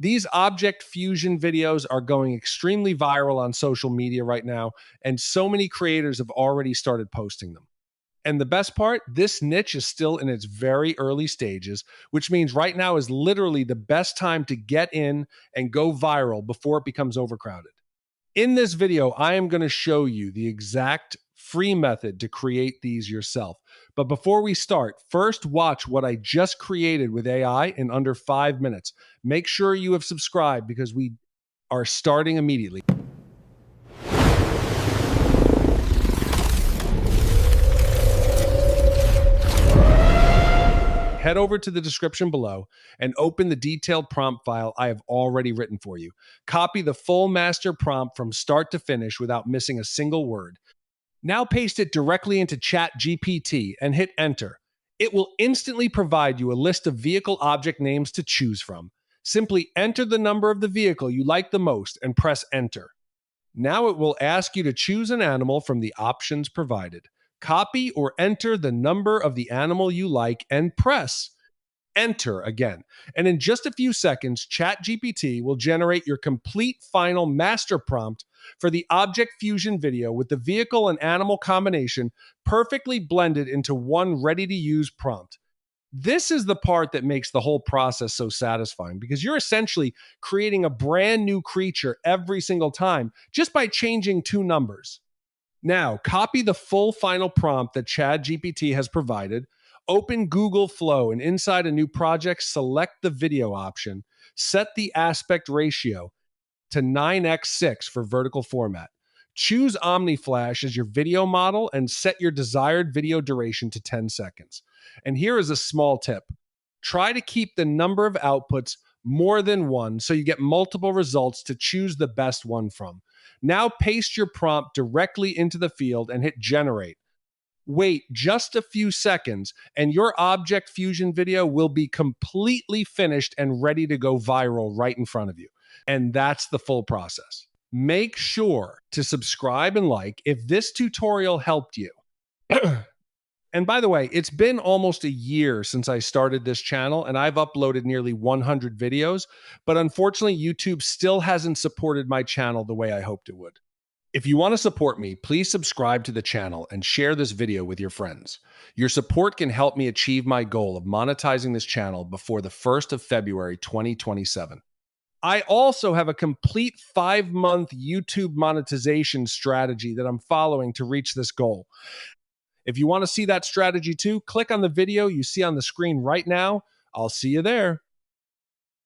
These object fusion videos are going extremely viral on social media right now, and so many creators have already started posting them. And the best part, this niche is still in its very early stages, which means right now is literally the best time to get in and go viral before it becomes overcrowded. In this video, I am going to show you the exact free method to create these yourself. But before we start, first watch what I just created with AI in under 5 minutes. Make sure you have subscribed because we are starting immediately. Head over to the description below and open the detailed prompt file I have already written for you. Copy the full master prompt from start to finish without missing a single word. Now paste it directly into ChatGPT and hit enter. It will instantly provide you a list of vehicle object names to choose from. Simply enter the number of the vehicle you like the most and press enter. Now it will ask you to choose an animal from the options provided. Copy or enter the number of the animal you like and press enter again. And in just a few seconds, ChatGPT will generate your complete final master prompt for the object fusion video with the vehicle and animal combination perfectly blended into one ready-to-use prompt. This is the part that makes the whole process so satisfying because you're essentially creating a brand new creature every single time just by changing two numbers. Now, copy the full final prompt that ChatGPT has provided, open Google Flow, and inside a new project, select the video option, set the aspect ratio to 9x6 for vertical format. Choose OmniFlash as your video model and set your desired video duration to 10 seconds. And here is a small tip. Try to keep the number of outputs more than one so you get multiple results to choose the best one from. Now paste your prompt directly into the field and hit generate. Wait just a few seconds and your object fusion video will be completely finished and ready to go viral right in front of you. And that's the full process. Make sure to subscribe and like if this tutorial helped you. And by the way, it's been almost a year since I started this channel and I've uploaded nearly 100 videos, but unfortunately YouTube still hasn't supported my channel the way I hoped it would. If you want to support me, please subscribe to the channel and share this video with your friends. Your support can help me achieve my goal of monetizing this channel before the 1st of February 2027. I also have a complete 5-month YouTube monetization strategy that I'm following to reach this goal. If you want to see that strategy too, click on the video you see on the screen right now. I'll see you there.